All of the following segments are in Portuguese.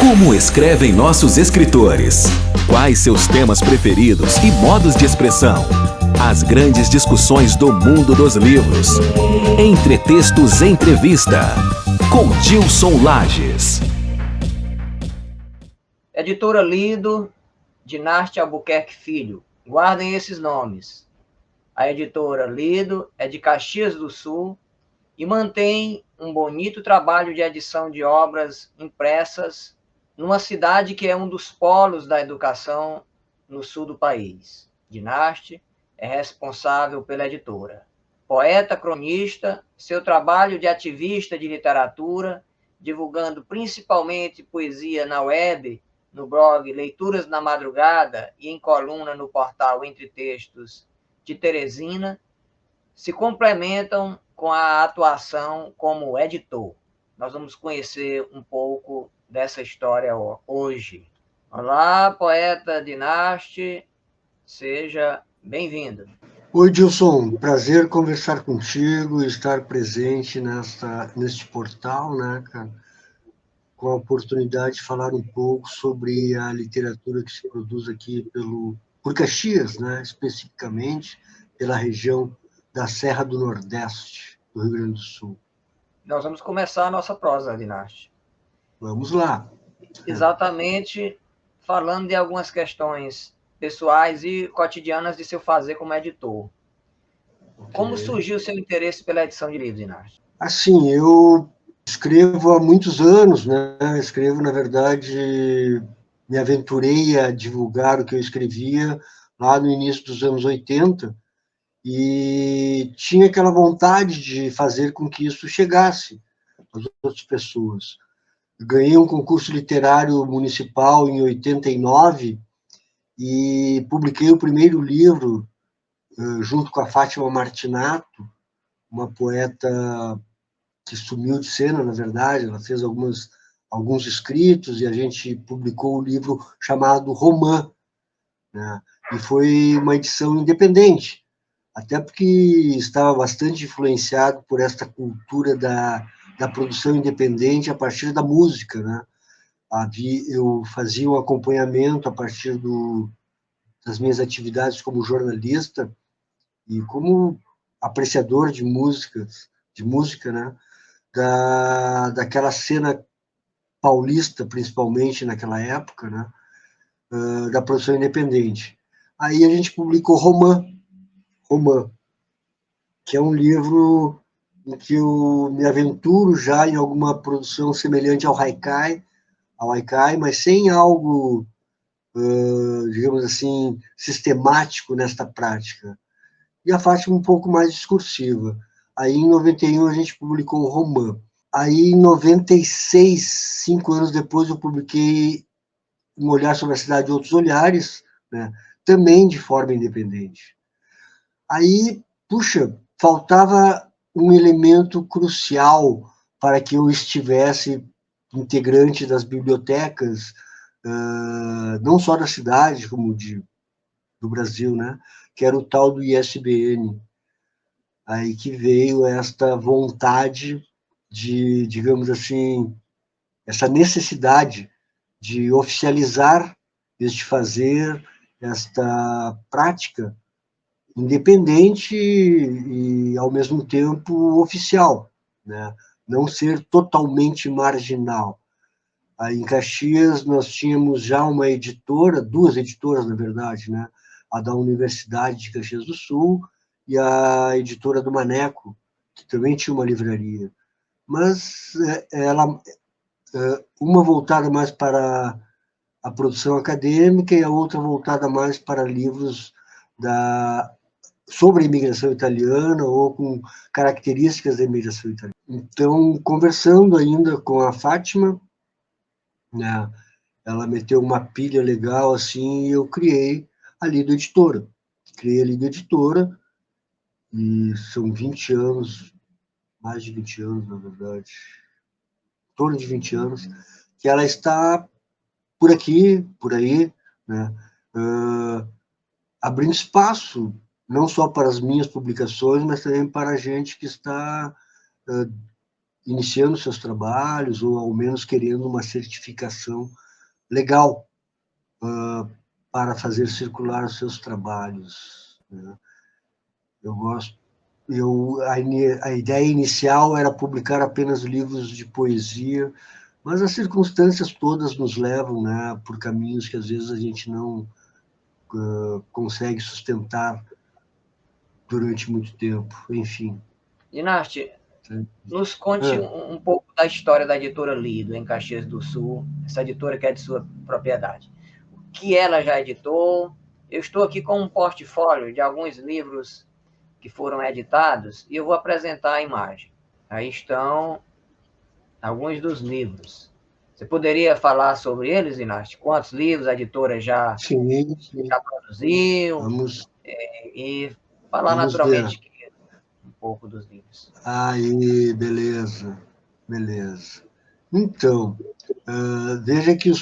Como escrevem nossos escritores? Quais seus temas preferidos e modos de expressão? As grandes discussões do mundo dos livros. Entre Textos Entrevista, com Gilson Lages. Editora Lido, Dinastia Albuquerque Filho. Guardem esses nomes. A editora Lido é de Caxias do Sul e mantém um bonito trabalho de edição de obras impressas numa cidade que é um dos polos da educação no sul do país. Dinastia é responsável pela editora. Poeta, cronista, seu trabalho de ativista de literatura, divulgando principalmente poesia na web, no blog Leituras na Madrugada e em coluna no portal Entre Textos de Teresina, se complementam com a atuação como editor. Nós vamos conhecer um pouco dessa história hoje. Olá, poeta Dinastia, seja bem-vindo. Oi, Gilson, prazer conversar contigo e estar presente neste portal, né, cara, com a oportunidade de falar um pouco sobre a literatura que se produz aqui por Caxias, né, especificamente pela região da Serra do Nordeste, do Rio Grande do Sul. Nós vamos começar a nossa prosa, Dinastia. Vamos lá. Exatamente falando de algumas questões pessoais e cotidianas de seu fazer como editor. Okay. Como surgiu o seu interesse pela edição de livros, Dinastia? Assim, eu escrevo há muitos anos, né? Escrevo, na verdade, me aventurei a divulgar o que eu escrevia lá no início dos anos 80 e tinha aquela vontade de fazer com que isso chegasse às outras pessoas. Eu ganhei um concurso literário municipal em 89 e publiquei o primeiro livro junto com a Fátima Martinato, uma poeta que sumiu de cena, na verdade. Ela fez alguns escritos e a gente publicou o livro chamado Romã, né? E foi uma edição independente, até porque estava bastante influenciado por esta cultura da produção independente a partir da música, né? Eu fazia um acompanhamento a partir das minhas atividades como jornalista e como apreciador de música, né? Daquela cena paulista, principalmente naquela época, né? Da produção independente. Aí a gente publicou Romã, que é um livro em que eu me aventuro já em alguma produção semelhante ao haikai, mas sem algo, digamos assim, sistemático nesta prática. E a Fátima um pouco mais discursiva. Aí, em 91, a gente publicou o Romã. Aí, em 96, 5 anos depois, eu publiquei Um Olhar sobre a Cidade de Outros Olhares, né? Também de forma independente. Aí, puxa, faltava um elemento crucial para que eu estivesse integrante das bibliotecas, não só da cidade, como do Brasil, né? Que era o tal do ISBN. Aí que veio esta vontade de, digamos assim, essa necessidade de oficializar este fazer, esta prática independente e, ao mesmo tempo, oficial, né? Não ser totalmente marginal. Aí, em Caxias, nós tínhamos já uma editora, 2 editoras, na verdade, né? A da Universidade de Caxias do Sul e a editora do Maneco, que também tinha uma livraria. Mas uma voltada mais para a produção acadêmica e a outra voltada mais para livros sobre a imigração italiana ou com características da imigração italiana. Então, conversando ainda com a Fátima, né, ela meteu uma pilha legal assim e eu criei a Lido Editora. E são 20 anos, mais de 20 anos, na verdade, em torno de 20 anos, que ela está por aqui, por aí, né, abrindo espaço, não só para as minhas publicações, mas também para a gente que está iniciando seus trabalhos, ou ao menos querendo uma certificação legal para fazer circular os seus trabalhos, né? Eu gosto. A ideia inicial era publicar apenas livros de poesia, mas as circunstâncias todas nos levam, né, por caminhos que às vezes a gente não consegue sustentar durante muito tempo, enfim. Dinasti, nos conte um pouco da história da editora Lido, em Caxias do Sul, essa editora que é de sua propriedade. O que ela já editou? Eu estou aqui com um portfólio de alguns livros que foram editados e eu vou apresentar a imagem. Aí estão alguns dos livros. Você poderia falar sobre eles, Dinasti? Quantos livros a editora já produziu? E falar naturalmente um pouco dos livros. Aí, beleza. Então, veja que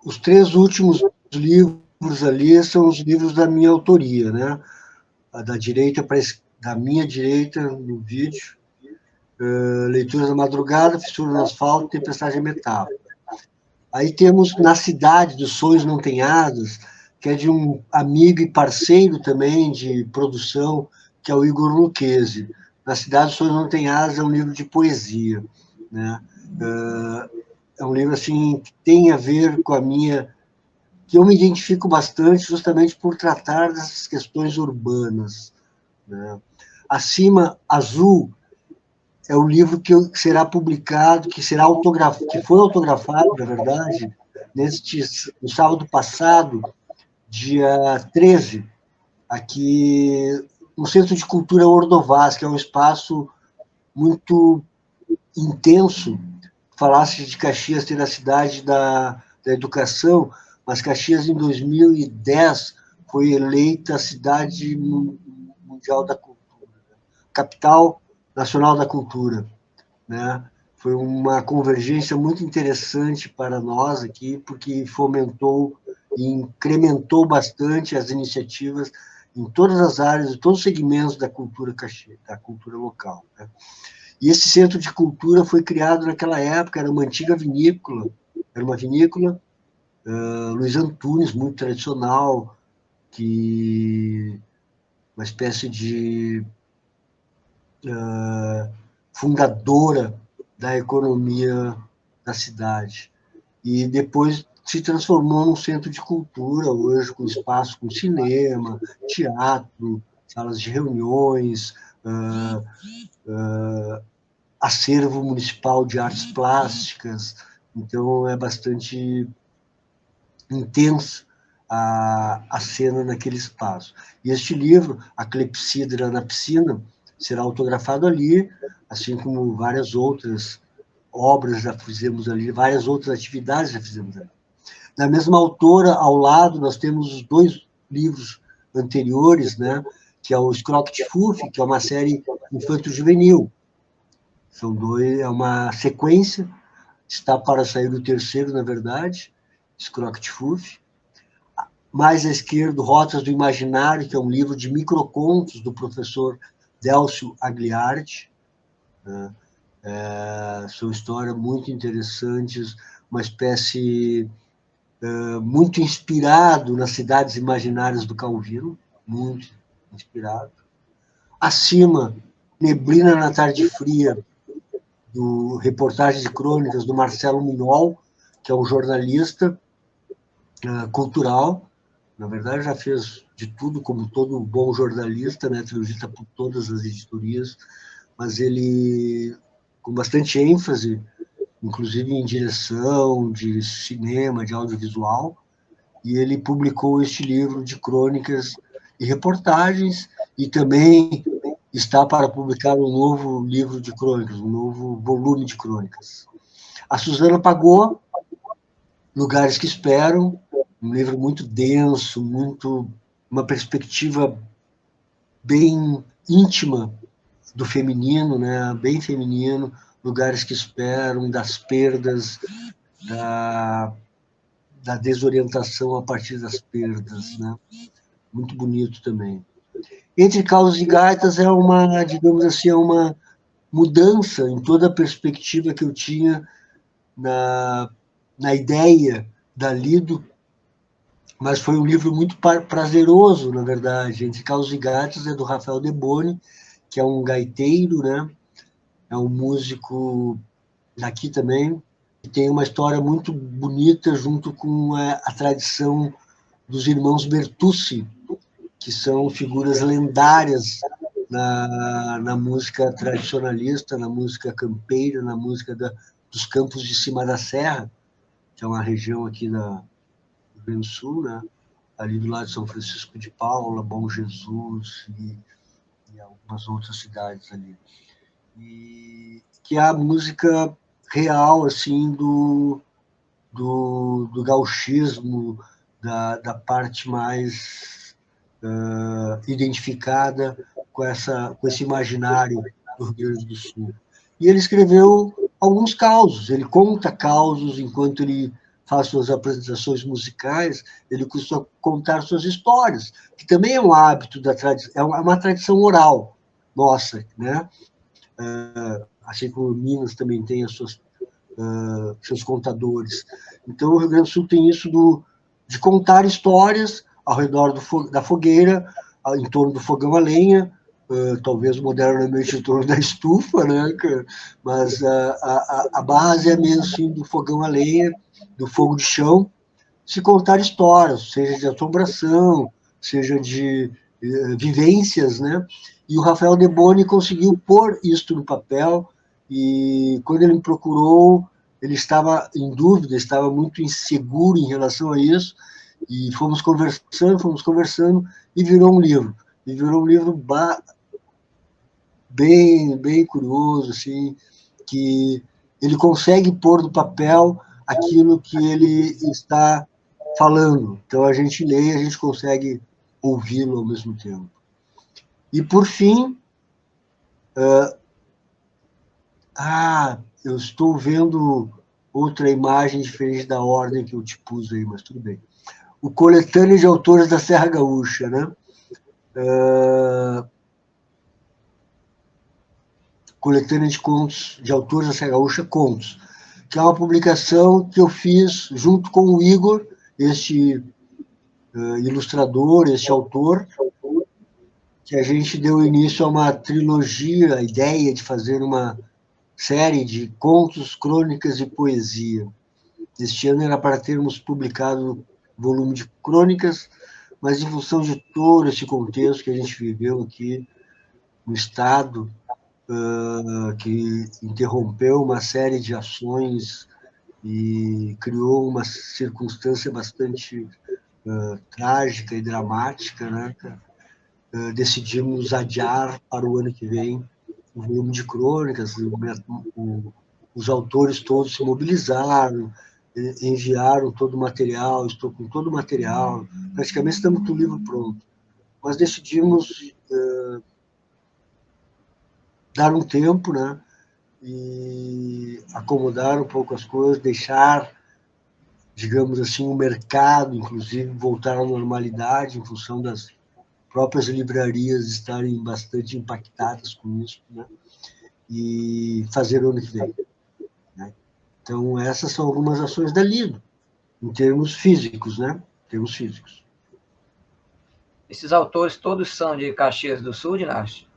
os 3 últimos livros ali são os livros da minha autoria, né? Da minha direita no vídeo, Leituras da Madrugada, Fissura no Asfalto, Tempestade e Metáfora. Aí temos Na Cidade dos Sonhos Não Tem Asas, que é de um amigo e parceiro também de produção, que é o Igor Lucchesi. Na Cidade dos Sonhos Não Tem Asas é um livro de poesia, né? É um livro assim que tem a ver com a minha, que eu me identifico bastante justamente por tratar dessas questões urbanas, né? Acima, Azul, é o livro que será publicado, que foi autografado, na verdade, no sábado passado, dia 13, aqui no Centro de Cultura Ordovás, que é um espaço muito intenso. Falasse de Caxias ter a cidade da educação, mas Caxias, em 2010, foi eleita a cidade mundial da cultura, capital nacional da cultura, né? Foi uma convergência muito interessante para nós aqui, porque fomentou e incrementou bastante as iniciativas em todas as áreas, em todos os segmentos da cultura da cultura local, né? E esse centro de cultura foi criado naquela época, era uma antiga vinícola, Luiz Antunes, muito tradicional, uma espécie de fundadora da economia da cidade. E depois se transformou num centro de cultura, hoje com espaço com cinema, teatro, salas de reuniões, acervo municipal de artes plásticas. Então, é bastante intenso a cena naquele espaço. E este livro, A Clepsidra na Piscina, será autografado ali, assim como várias outras obras já fizemos ali, várias outras atividades já fizemos ali. Da mesma autora, ao lado, nós temos os 2 livros anteriores, né, que é o Scroctfuf, que é uma série infanto-juvenil. São 2, é uma sequência, está para sair o 3º, na verdade, Scroctfuf. Mais à esquerda, Rotas do Imaginário, que é um livro de microcontos do professor Délcio Agliardi, né? São histórias muito interessantes, uma espécie muito inspirado nas cidades imaginárias do Calvino, muito inspirado. Acima, Neblina na Tarde Fria, do Reportagens e Crônicas do Marcelo Minol, que é um jornalista cultural. Na verdade, já fez de tudo, como todo bom jornalista, né? Transita por todas as editorias, mas ele, com bastante ênfase, inclusive em direção de cinema, de audiovisual, e ele publicou este livro de crônicas e reportagens, e também está para publicar um novo livro de crônicas, um novo volume de crônicas. A Suzana Pagô, Lugares que Esperam, um livro muito denso, uma perspectiva bem íntima do feminino, né? Bem feminino, Lugares que Esperam, das perdas, da desorientação a partir das perdas, né? Muito bonito também. Entre Causos e Gaitas é digamos assim, mudança em toda a perspectiva que eu tinha na ideia da Lido, mas foi um livro muito prazeroso, na verdade. Entre Caos e Gatos é do Rafael Deboni, que é um gaiteiro, né? É um músico daqui também, e tem uma história muito bonita junto com a tradição dos irmãos Bertucci, que são figuras lendárias na música tradicionalista, na música campeira, na música dos campos de cima da serra, que é uma região aqui do Rio Grande do Sul, né? Ali do lado de São Francisco de Paula, Bom Jesus e algumas outras cidades ali. E que é a música real, assim, do gauchismo, da parte mais identificada com esse imaginário do Rio Grande do Sul. E ele escreveu alguns causos, ele conta causos enquanto ele faz suas apresentações musicais, ele costuma contar suas histórias, que também é um hábito da tradição, é uma tradição oral nossa, né? Assim como Minas também tem as seus contadores. Então, o Rio Grande do Sul tem isso de contar histórias ao redor da fogueira, em torno do fogão a lenha, talvez modernamente em torno da estufa, né? Mas a base é mesmo assim, do fogão a lenha, do fogo de chão, se contar histórias, seja de assombração, seja de vivências, né? E o Rafael Deboni conseguiu pôr isto no papel, e quando ele me procurou, ele estava em dúvida, estava muito inseguro em relação a isso, e fomos conversando, e virou um livro. E virou um livro bem curioso, assim, que ele consegue pôr no papel aquilo que ele está falando. Então, a gente lê e a gente consegue ouvi-lo ao mesmo tempo. E, por fim, eu estou vendo outra imagem diferente da ordem que eu te pus aí, mas tudo bem. O Coletânea de Autores da Serra Gaúcha, né? Coletânea de Contos de Autores da Serra Gaúcha, Contos, que é uma publicação que eu fiz junto com o Igor, este ilustrador, este autor, que a gente deu início a uma trilogia, a ideia de fazer uma série de contos, crônicas e poesia. Este ano era para termos publicado volume de crônicas, mas em função de todo esse contexto que a gente viveu aqui no Estado, que interrompeu uma série de ações e criou uma circunstância bastante trágica e dramática, né? Decidimos adiar para o ano que vem o volume de crônicas, os autores todos se mobilizaram, enviaram todo o material, estou com todo o material, praticamente estamos com o livro pronto. Mas decidimos dar um tempo, né, e acomodar um pouco as coisas, deixar, digamos assim, o mercado, inclusive, voltar à normalidade em função das próprias livrarias estarem bastante impactadas com isso, né, e fazer o ano que vem. Né? Então, essas são algumas ações da Lido, em termos físicos, né? Em termos físicos. Esses autores todos são de Caxias do Sul, Dinácio?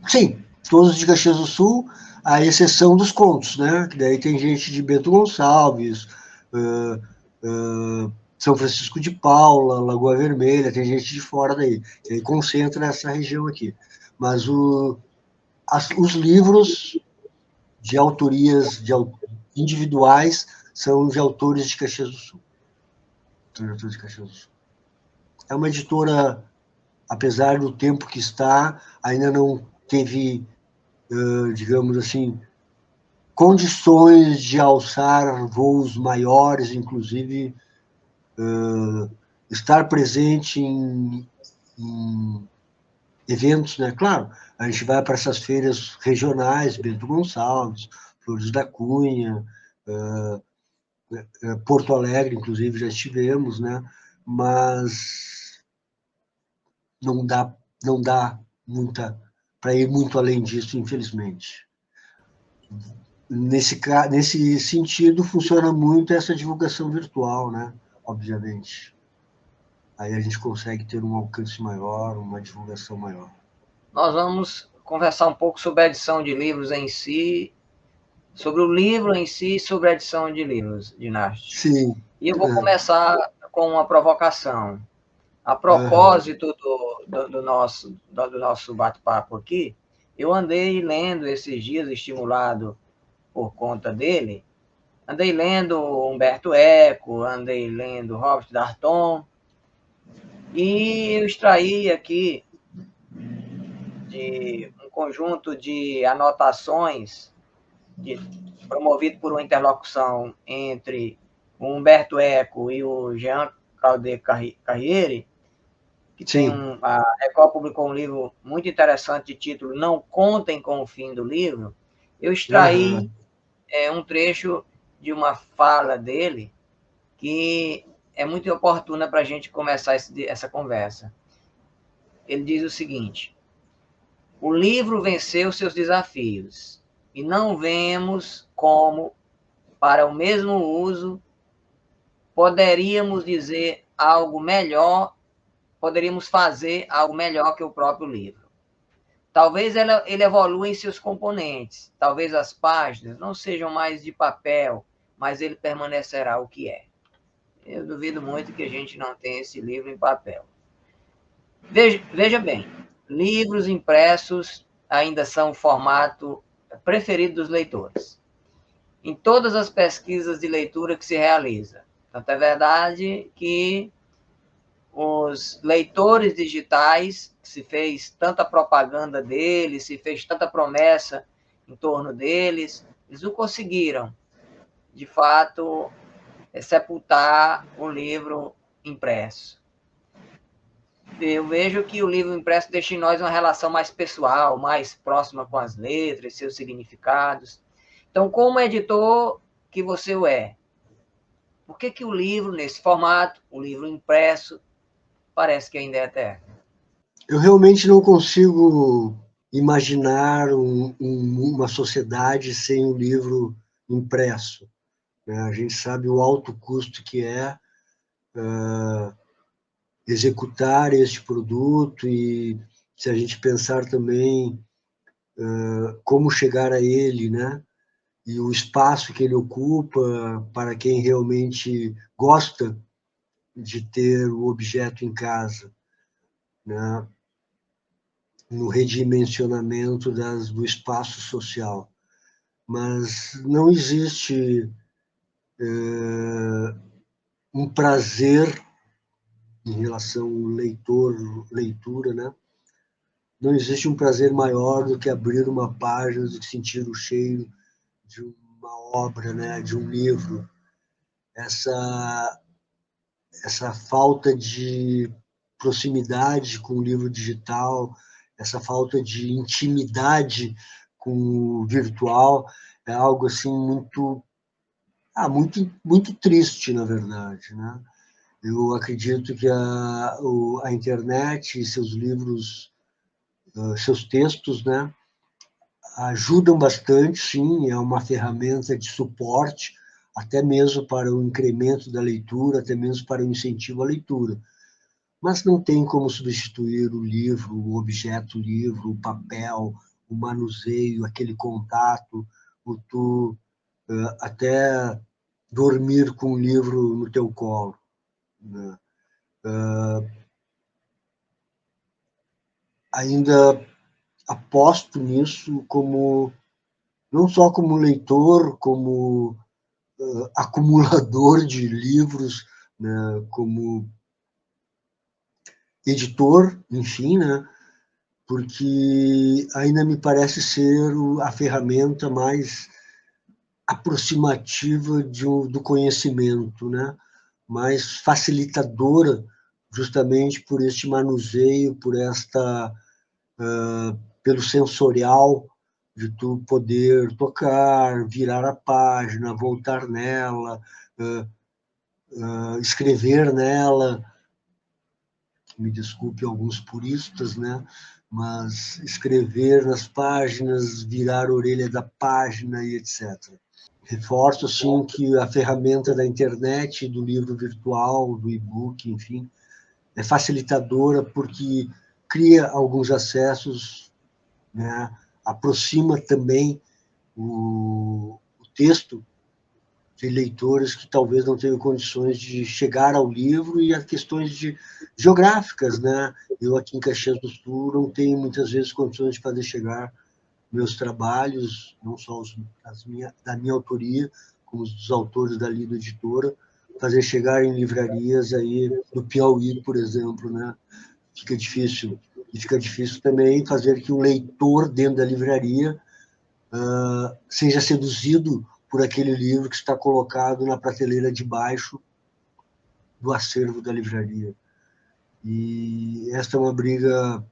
Sim, todos de Caxias do Sul, à exceção dos contos, né? Que daí tem gente de Bento Gonçalves, São Francisco de Paula, Lagoa Vermelha, tem gente de fora daí, que aí concentra nessa região aqui. Mas os livros de autorias individuais são de autores de Caxias do Sul. É uma editora, apesar do tempo que está, ainda não teve, digamos assim, condições de alçar voos maiores, inclusive estar presente em eventos, né? Claro, a gente vai para essas feiras regionais, Bento Gonçalves, Flores da Cunha, Porto Alegre, inclusive, já estivemos, né? Mas não dá para ir muito além disso, infelizmente. Nesse sentido, funciona muito essa divulgação virtual, né? Obviamente. Aí a gente consegue ter um alcance maior, uma divulgação maior. Nós vamos conversar um pouco sobre a edição de livros em si, sobre o livro em si e sobre a edição de livros, Dinasti. Sim. E eu vou começar com uma provocação. A Aham. propósito do nosso bate-papo aqui, eu andei lendo esses dias, estimulado por conta dele, andei lendo Humberto Eco, andei lendo Robert Darnton, e eu extraí aqui de um conjunto de anotações promovido por uma interlocução entre o Humberto Eco e o Jean Claude Carriere, que tem Sim. a Record publicou um livro muito interessante de título Não Contem com o Fim do Livro. Eu extraí um trecho de uma fala dele que é muito oportuna para a gente começar essa conversa. Ele diz o seguinte: o livro venceu seus desafios e não vemos como, para o mesmo uso, poderíamos fazer algo melhor que o próprio livro. Talvez ele evolua em seus componentes, talvez as páginas não sejam mais de papel, mas ele permanecerá o que é. Eu duvido muito que a gente não tenha esse livro em papel. Veja bem, livros impressos ainda são o formato preferido dos leitores. Em todas as pesquisas de leitura que se realiza. Tanto é verdade que os leitores digitais, se fez tanta propaganda deles, se fez tanta promessa em torno deles, eles não conseguiram, de fato, sepultar o livro impresso. Eu vejo que o livro impresso deixa em nós uma relação mais pessoal, mais próxima com as letras, seus significados. Então, como editor que você o é, por que o livro, nesse formato, o livro impresso, parece que ainda é eterno? Eu realmente não consigo imaginar uma sociedade sem o livro impresso, né? A gente sabe o alto custo que é executar este produto e se a gente pensar também como chegar a ele, né? E o espaço que ele ocupa para quem realmente gosta de ter o objeto em casa, né? No redimensionamento do espaço social. Mas não existe um prazer em relação ao leitura, né? Não existe um prazer maior do que abrir uma página, do que sentir o cheiro de uma obra, né? De um livro. Essa falta de proximidade com o livro digital, essa falta de intimidade com o virtual, é algo assim muito triste, na verdade, né? Eu acredito que a internet e seus livros, seus textos, né, ajudam bastante, sim, é uma ferramenta de suporte, até mesmo para o incremento da leitura, até mesmo para o incentivo à leitura. Mas não tem como substituir o livro, o objeto livro, o papel, o manuseio, aquele contato, o tu até dormir com o livro no teu colo, né? Ainda aposto nisso não só como leitor, como acumulador de livros, né? Como editor, enfim, né? Porque ainda me parece ser a ferramenta mais aproximativa do conhecimento, né? Mais facilitadora, justamente por este manuseio, pelo sensorial, de tu poder tocar, virar a página, voltar nela, escrever nela. Me desculpe alguns puristas, né? mas escrever nas páginas, virar a orelha da página e etc. Reforço, sim, que a ferramenta da internet, do livro virtual, do e-book, enfim, é facilitadora porque cria alguns acessos, né? Aproxima também o texto de leitores que talvez não tenham condições de chegar ao livro e as questões geográficas, né? Eu aqui em Caxias do Sul não tenho muitas vezes condições de fazer chegar meus trabalhos, não só da minha autoria, como os dos autores da Lido Editora, fazer chegar em livrarias aí do Piauí, por exemplo, né? Fica difícil. E fica difícil também fazer que o leitor dentro da livraria seja seduzido por aquele livro que está colocado na prateleira de baixo do acervo da livraria. E esta é uma briga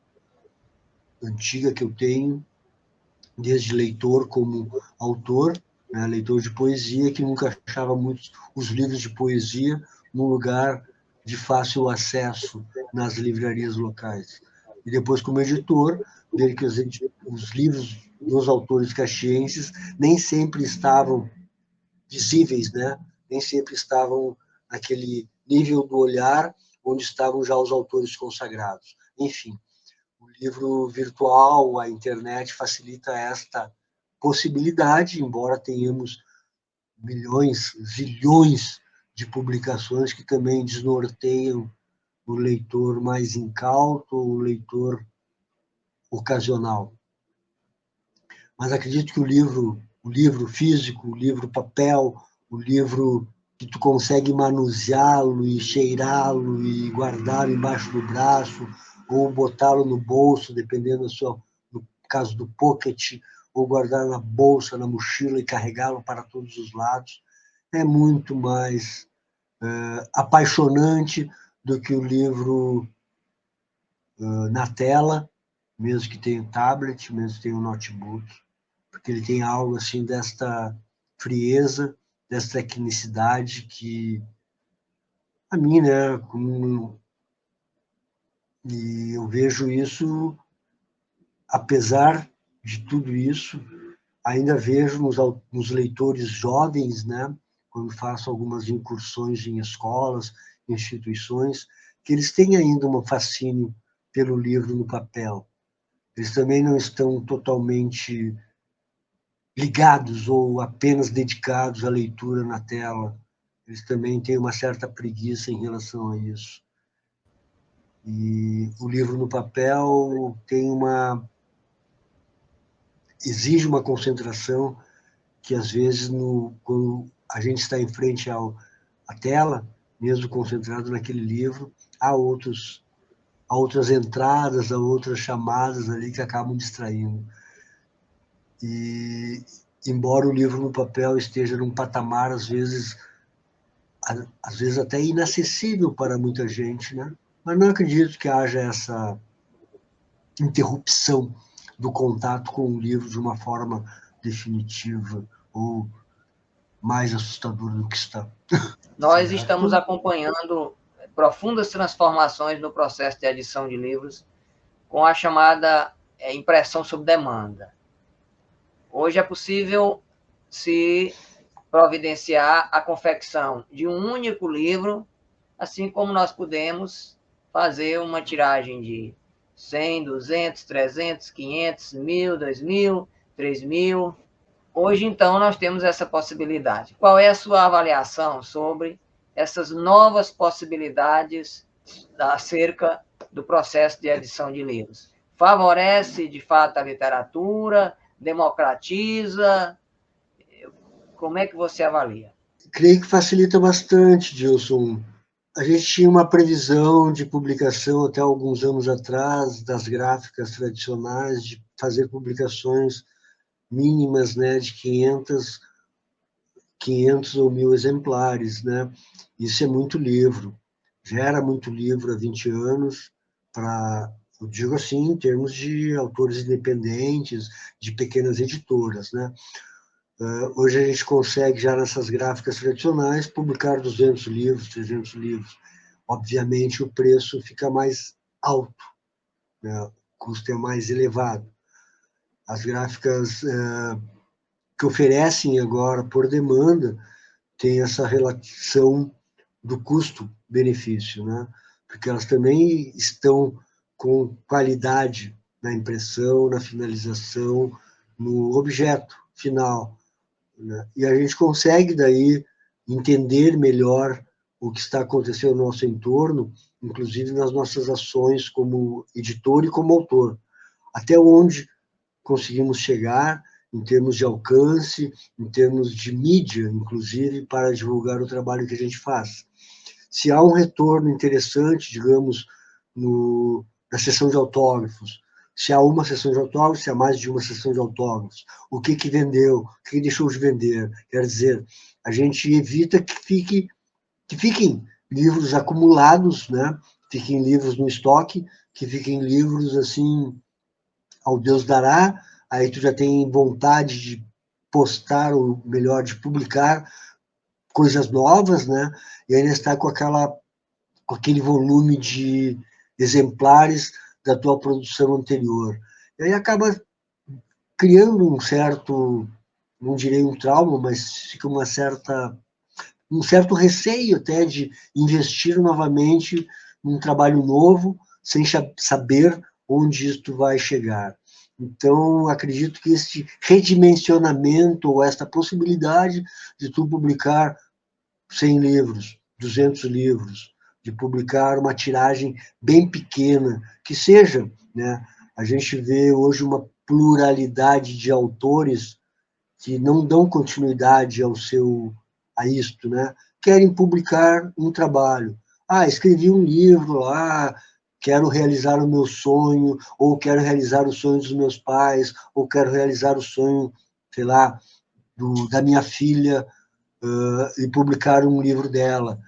antiga que eu tenho, desde leitor como autor, né, leitor de poesia, que nunca achava muitos os livros de poesia num lugar de fácil acesso nas livrarias locais. E depois, como editor, ver que os livros dos autores caxienses nem sempre estavam visíveis, né? Nem sempre estavam naquele nível do olhar onde estavam já os autores consagrados. Enfim, o livro virtual, a internet facilita esta possibilidade, embora tenhamos milhões, zilhões de publicações que também desnorteiam o leitor mais incauto, o leitor ocasional. Mas acredito que o livro físico, o livro papel, o livro que tu consegue manuseá-lo e cheirá-lo e guardá-lo embaixo do braço ou botá-lo no bolso, dependendo no caso do pocket, ou guardar na bolsa, na mochila e carregá-lo para todos os lados, é muito mais apaixonante do que o livro na tela, mesmo que tenha um tablet, mesmo que tenha um notebook, porque ele tem algo assim desta frieza, desta tecnicidade que a mim, né, e eu vejo isso, apesar de tudo isso, ainda vejo nos leitores jovens, né, quando faço algumas incursões em escolas, instituições, que eles têm ainda um fascínio pelo livro no papel. Eles também não estão totalmente ligados ou apenas dedicados à leitura na tela. Eles também têm uma certa preguiça em relação a isso. E o livro no papel exige uma concentração que, às vezes, quando a gente está em frente à tela, mesmo concentrado naquele livro, há outras entradas, há outras chamadas ali que acabam distraindo. E, embora o livro no papel esteja num patamar, às vezes até inacessível para muita gente, né? Mas não acredito que haja essa interrupção do contato com o livro de uma forma definitiva ou mais assustadora do que está. Nós estamos acompanhando profundas transformações no processo de edição de livros com a chamada impressão sob demanda. Hoje é possível se providenciar a confecção de um único livro, assim como nós podemos fazer uma tiragem de 100, 200, 300, 500, 1.000, 2.000, 3.000. Hoje, então, nós temos essa possibilidade. Qual é a sua avaliação sobre essas novas possibilidades acerca do processo de edição de livros? Favorece, de fato, a literatura? Democratiza? Como é que você avalia? Creio que facilita bastante, Gilson. A gente tinha uma previsão de publicação até alguns anos atrás das gráficas tradicionais de fazer publicações mínimas, né, de 500 ou 1.000 exemplares, né? Isso é muito livro. Já era muito livro há 20 anos, eu digo assim, em termos de autores independentes, de pequenas editoras, né? Hoje a gente consegue, já nessas gráficas tradicionais, publicar 200 livros, 300 livros. Obviamente, o preço fica mais alto, né? custo é mais elevado. As gráficas que oferecem agora por demanda têm essa relação do custo-benefício, né? Porque elas também estão com qualidade na impressão, na finalização, no objeto final, né? E a gente consegue daí entender melhor o que está acontecendo no nosso entorno, inclusive nas nossas ações como editor e como autor. Até onde conseguimos chegar em termos de alcance, em termos de mídia, inclusive, para divulgar o trabalho que a gente faz. Se há um retorno interessante, digamos, na sessão de autógrafos, se há uma sessão de autógrafos, se há mais de uma sessão de autógrafos, o que vendeu, o que deixou de vender. Quer dizer, a gente evita que fiquem livros acumulados, né? Fiquem livros no estoque, que fiquem livros assim, ao Deus dará, aí tu já tem vontade de postar, ou melhor, de publicar coisas novas, né? E ainda está com aquele volume de exemplares da tua produção anterior. E aí acaba criando um certo, não direi um trauma, mas fica um certo receio até de investir novamente num trabalho novo, sem saber onde isto vai chegar. Então, acredito que este redimensionamento, ou esta possibilidade de tu publicar 100 livros, 200 livros, de publicar uma tiragem bem pequena, que seja, né? A gente vê hoje uma pluralidade de autores que não dão continuidade a isto, né? Querem publicar um trabalho. Escrevi um livro lá, quero realizar o meu sonho, ou quero realizar o sonho dos meus pais, ou quero realizar o sonho, sei lá, da minha filha, e publicar um livro dela.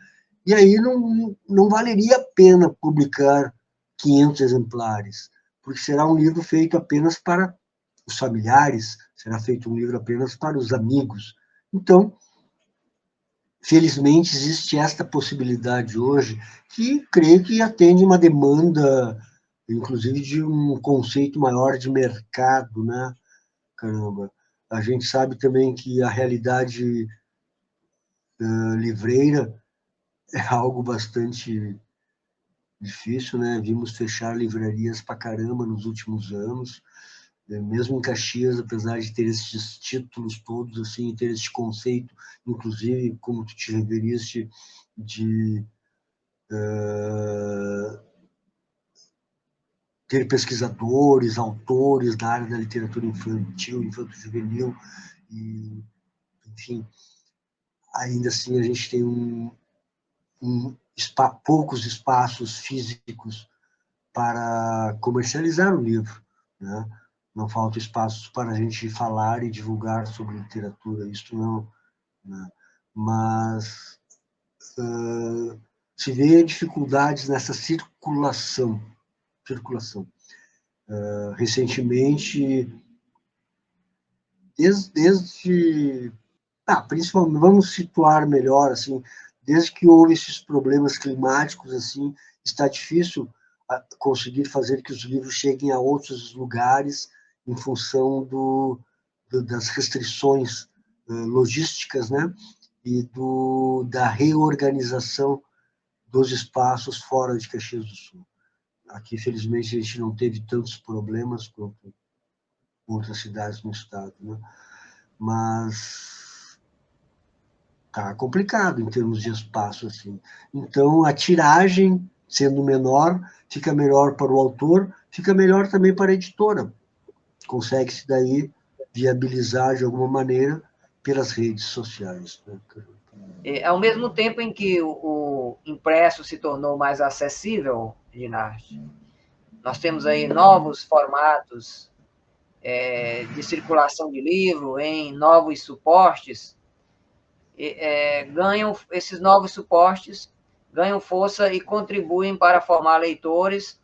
E aí não valeria a pena publicar 500 exemplares, porque será um livro feito apenas para os familiares, será feito um livro apenas para os amigos. Então, felizmente, existe esta possibilidade hoje, que creio que atende uma demanda, inclusive, de um conceito maior de mercado, né? Caramba. A gente sabe também que a realidade livreira é algo bastante difícil, né? Vimos fechar livrarias pra caramba nos últimos anos, mesmo em Caxias, apesar de ter esses títulos todos, assim, ter esse conceito, inclusive, como tu te referiste, de ter pesquisadores, autores da área da literatura infantil, infanto-juvenil, e, enfim, ainda assim a gente tem poucos espaços físicos para comercializar o livro, né? Não falta espaços para a gente falar e divulgar sobre literatura, isso não, né? Mas se vê dificuldades nessa circulação. Recentemente, principalmente, vamos situar melhor, assim, desde que houve esses problemas climáticos, assim, está difícil conseguir fazer que os livros cheguem a outros lugares em função das restrições logísticas, né? E da reorganização dos espaços fora de Caxias do Sul. Aqui, felizmente, a gente não teve tantos problemas quanto outras cidades no estado, né? Mas tá complicado em termos de espaço, assim. Então, a tiragem, sendo menor, fica melhor para o autor, fica melhor também para a editora. Consegue-se daí viabilizar de alguma maneira pelas redes sociais, né? Ao mesmo tempo em que o impresso se tornou mais acessível, Dinarte, nós temos aí novos formatos de circulação de livro em novos suportes, esses novos suportes ganham força e contribuem para formar leitores,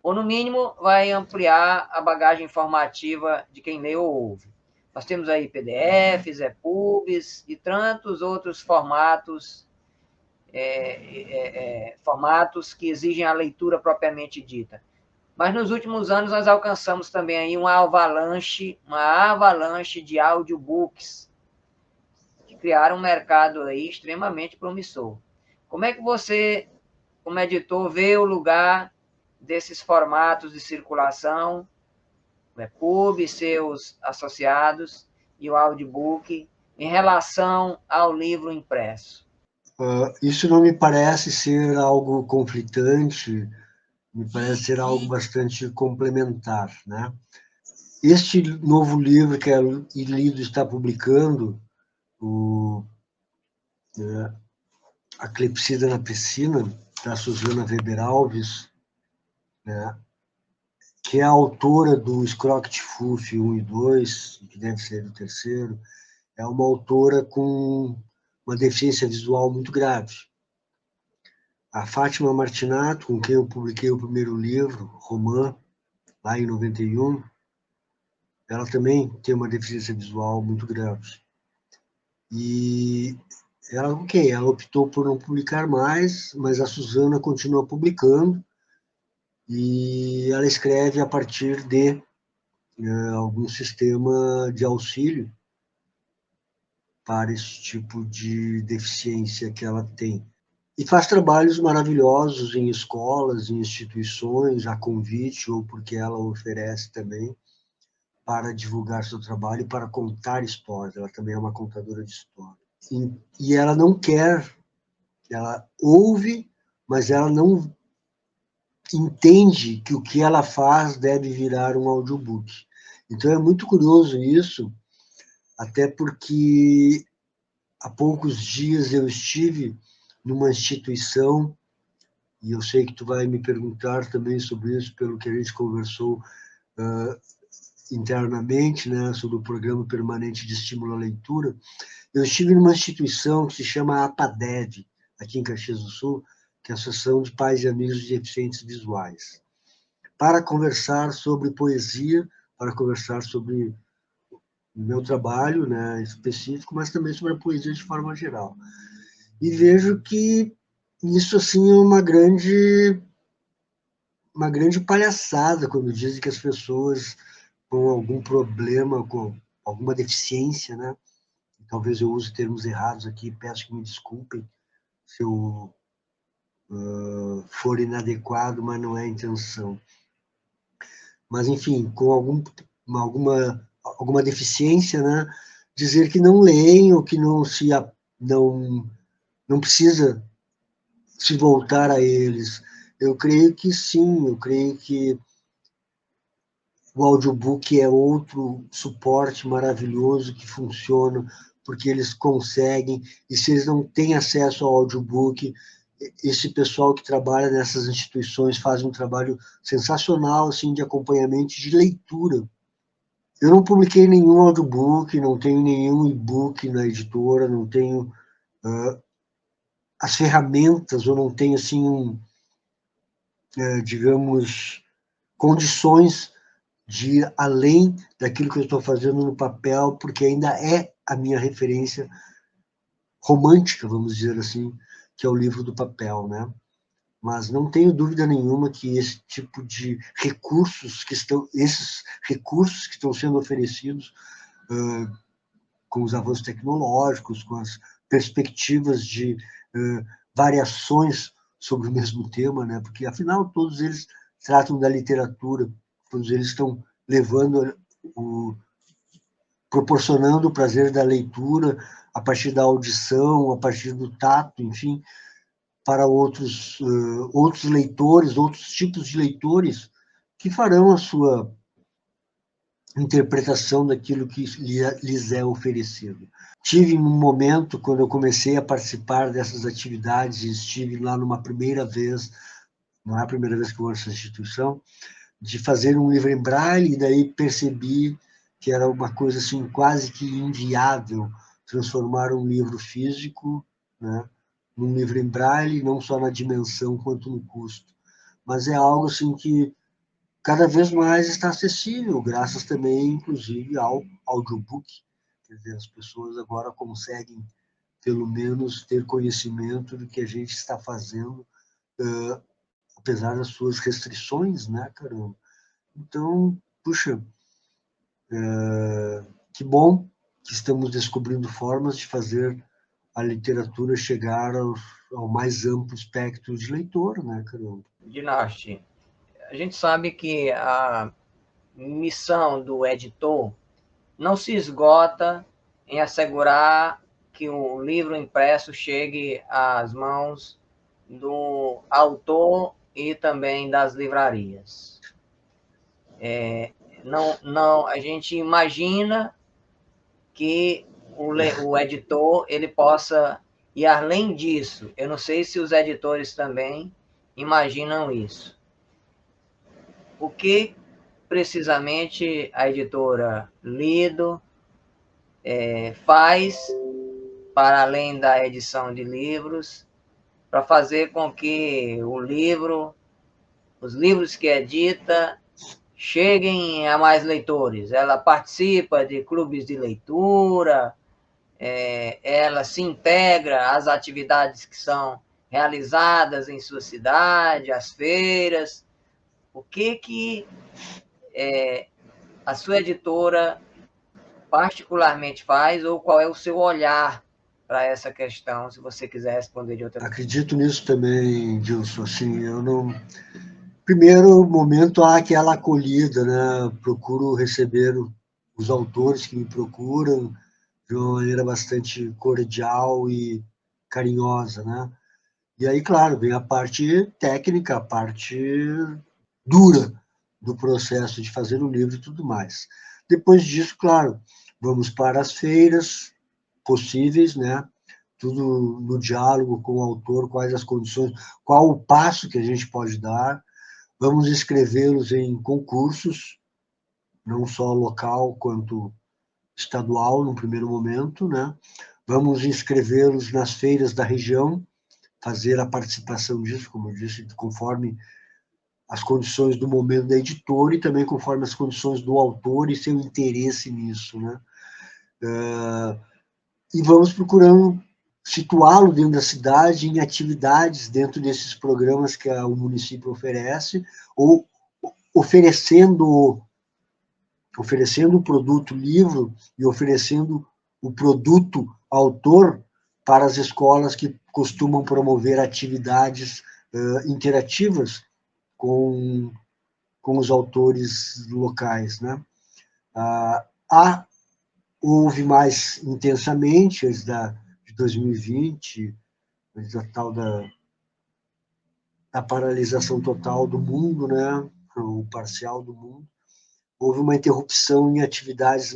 ou no mínimo vai ampliar a bagagem informativa de quem lê ou ouve. Nós temos aí PDFs, EPUBs e tantos outros formatos que exigem a leitura propriamente dita. Mas nos últimos anos nós alcançamos também aí uma avalanche de audiobooks, que criaram um mercado aí extremamente promissor. Como é que você, como editor, vê o lugar desses formatos de circulação, o EPUB, seus associados e o audiobook, em relação ao livro impresso? Isso não me parece ser algo conflitante, me parece ser algo bastante complementar, né? Este novo livro que a Lido está publicando, A Clepsida na Piscina, da Suzana Weber Alves, né, que é a autora do Scrocket Fuf 1 e 2, que deve ser o terceiro, é uma autora com uma deficiência visual muito grave. A Fátima Martinato, com quem eu publiquei o primeiro livro, Romã, lá em 91, ela também tem uma deficiência visual muito grave. E ela, ela optou por não publicar mais, mas a Suzana continua publicando, e ela escreve a partir de algum sistema de auxílio para esse tipo de deficiência que ela tem. E faz trabalhos maravilhosos em escolas, em instituições, a convite, ou porque ela oferece também, para divulgar seu trabalho e para contar histórias. Ela também é uma contadora de histórias. E ela não quer, ela ouve, mas ela não entende que o que ela faz deve virar um audiobook. Então é muito curioso isso, até porque há poucos dias eu estive numa instituição, e eu sei que tu vai me perguntar também sobre isso, pelo que a gente conversou internamente, né, sobre o Programa Permanente de Estímulo à Leitura. Eu estive numa instituição que se chama APADEV, aqui em Caxias do Sul, que é a Associação de Pais e Amigos de Deficientes Visuais, para conversar sobre poesia, para conversar sobre o meu trabalho, né, específico, mas também sobre a poesia de forma geral. E vejo que isso assim é uma grande palhaçada quando dizem que as pessoas com algum problema, com alguma deficiência, né? Talvez eu use termos errados aqui, peço que me desculpem se eu for inadequado, mas não é a intenção. Mas, enfim, com alguma deficiência, né? Dizer que não leem ou que não precisa se voltar a eles. Eu creio que sim, eu creio que o audiobook é outro suporte maravilhoso que funciona, porque eles conseguem, e se eles não têm acesso ao audiobook, esse pessoal que trabalha nessas instituições faz um trabalho sensacional assim, de acompanhamento de leitura. Eu não publiquei nenhum audiobook, não tenho nenhum e-book na editora, não tenho as ferramentas, ou não tenho, assim, digamos, condições de ir além daquilo que eu estou fazendo no papel, porque ainda é a minha referência romântica, vamos dizer assim, que é o livro do papel, né? Mas não tenho dúvida nenhuma que esse tipo de esses recursos que estão sendo oferecidos com os avanços tecnológicos, com as perspectivas de variações sobre o mesmo tema, né? Porque afinal todos eles tratam da literatura, todos eles estão proporcionando o prazer da leitura a partir da audição, a partir do tato, enfim, para outros leitores, outros tipos de leitores que farão a sua interpretação daquilo que lhes é oferecido. Tive um momento, quando eu comecei a participar dessas atividades, estive lá numa primeira vez, não é a primeira vez que eu vou nessa instituição, de fazer um livro em braille, e daí percebi que era uma coisa assim quase que inviável transformar um livro físico, né, num livro em braille, não só na dimensão quanto no custo. Mas é algo assim que cada vez mais está acessível, graças também, inclusive, ao audiobook. Quer dizer, as pessoas agora conseguem, pelo menos, ter conhecimento do que a gente está fazendo apesar das suas restrições, né, caramba? Então, puxa, que bom que estamos descobrindo formas de fazer a literatura chegar ao mais amplo espectro de leitor, né, caramba? Dinasti, a gente sabe que a missão do editor não se esgota em assegurar que o livro impresso chegue às mãos do autor e também das livrarias. Não, a gente imagina que o editor ele possa ir além disso. Eu não sei se os editores também imaginam isso. O que precisamente a editora Lido faz para além da edição de livros, para fazer com que os livros que edita, cheguem a mais leitores? Ela participa de clubes de leitura, ela se integra às atividades que são realizadas em sua cidade, às feiras. O que a sua editora particularmente faz, ou qual é o seu olhar para essa questão, se você quiser responder de outra forma? Acredito nisso também, Gilson. Assim, eu não... Primeiro momento, há aquela acolhida, né? Procuro receber os autores que me procuram de uma maneira bastante cordial e carinhosa, né? E aí, claro, vem a parte técnica, a parte dura do processo de fazer o livro e tudo mais. Depois disso, claro, vamos para as feiras possíveis, né? Tudo no diálogo com o autor, quais as condições, qual o passo que a gente pode dar. Vamos inscrevê-los em concursos, não só local quanto estadual, no primeiro momento, né? Vamos inscrevê-los nas feiras da região, fazer a participação disso, como eu disse, conforme as condições do momento da editora e também conforme as condições do autor e seu interesse nisso, né? E vamos procurando situá-lo dentro da cidade em atividades dentro desses programas que o município oferece, ou oferecendo o produto livro e oferecendo o produto autor para as escolas que costumam promover atividades interativas com os autores locais, né? Houve mais intensamente, antes de 2020, antes da tal da paralisação total do mundo, né? O parcial do mundo, houve uma interrupção em atividades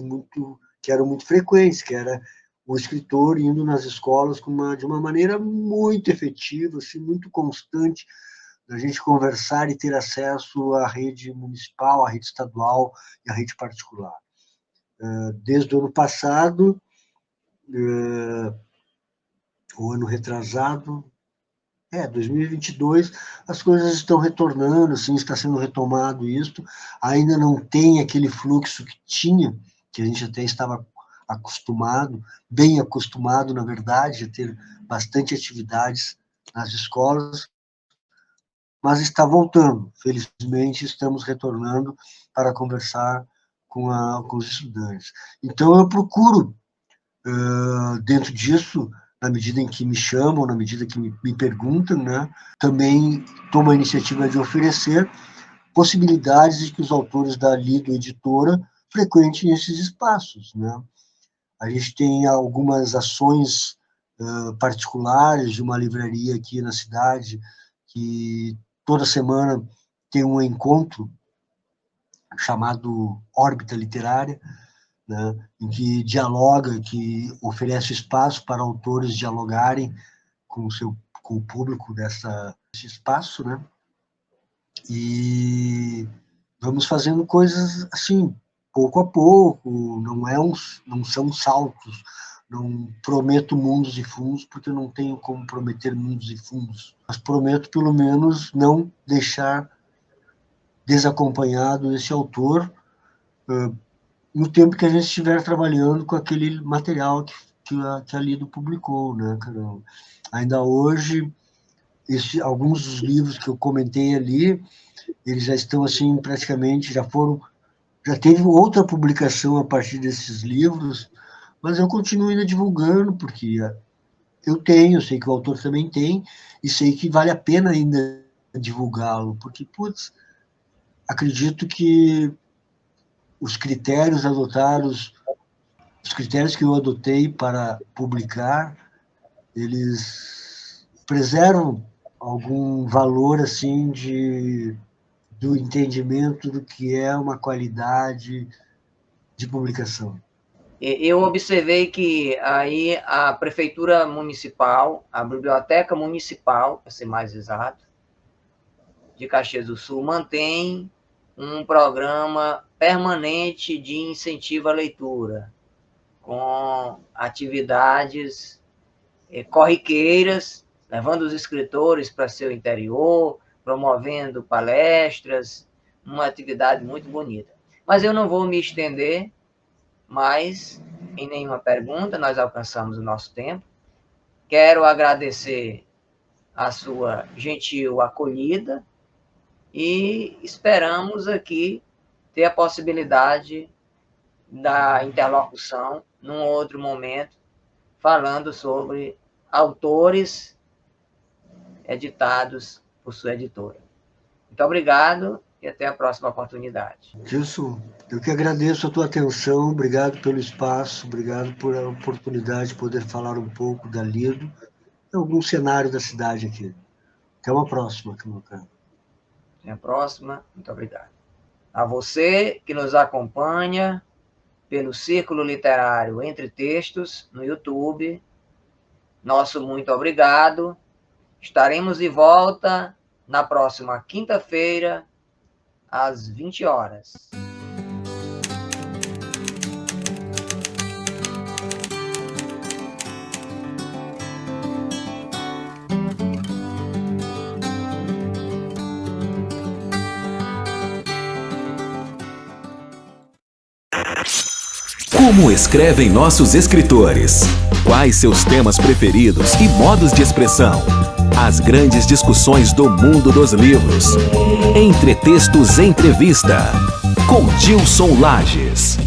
que eram muito frequentes, que era o escritor indo nas escolas de uma maneira muito efetiva, assim, muito constante, a gente conversar e ter acesso à rede municipal, à rede estadual e à rede particular. Desde o ano passado, o ano retrasado, 2022, as coisas estão retornando, assim, está sendo retomado isso, ainda não tem aquele fluxo que tinha, que a gente até estava acostumado, bem acostumado, na verdade, a ter bastante atividades nas escolas, mas está voltando. Felizmente, estamos retornando para conversar com os estudantes. Então, eu procuro, dentro disso, na medida em que me chamam, na medida que me perguntam, né, também tomo a iniciativa de oferecer possibilidades de que os autores da Lido Editora frequentem esses espaços, né? A gente tem algumas ações particulares de uma livraria aqui na cidade, que toda semana tem um encontro chamado Órbita Literária, né, em que dialoga, que oferece espaço para autores dialogarem com o público desse espaço, né? E vamos fazendo coisas assim, pouco a pouco, não são saltos, não prometo mundos e fundos, porque eu não tenho como prometer mundos e fundos, mas prometo, pelo menos, não deixar desacompanhado esse autor no tempo que a gente estiver trabalhando com aquele material que a Lido publicou, né, Carol? Ainda hoje, alguns dos livros que eu comentei ali, eles já estão assim, praticamente, já teve outra publicação a partir desses livros, mas eu continuo ainda divulgando, porque eu sei que o autor também tem, e sei que vale a pena ainda divulgá-lo, porque, putz, acredito que os critérios adotados, os critérios que eu adotei para publicar, eles preservam algum valor, assim, do entendimento do que é uma qualidade de publicação. Eu observei que aí a Prefeitura Municipal, a Biblioteca Municipal, para ser mais exato, de Caxias do Sul, mantém um programa permanente de incentivo à leitura, com atividades corriqueiras, levando os escritores para seu interior, promovendo palestras, uma atividade muito bonita. Mas eu não vou me estender mais em nenhuma pergunta, nós alcançamos o nosso tempo. Quero agradecer a sua gentil acolhida e esperamos aqui ter a possibilidade da interlocução num outro momento, falando sobre autores editados por sua editora. Muito obrigado e até a próxima oportunidade. Gilson, eu que agradeço a tua atenção, obrigado pelo espaço, obrigado por a oportunidade de poder falar um pouco da Lido e algum cenário da cidade aqui. Até uma próxima, meu caro. Até a próxima, muito obrigado. A você que nos acompanha pelo Círculo Literário Entre Textos no YouTube, nosso muito obrigado. Estaremos de volta na próxima quinta-feira, às 20 horas. Como escrevem nossos escritores? Quais seus temas preferidos e modos de expressão? As grandes discussões do mundo dos livros. Entre Textos Entrevista, com Gilson Lages.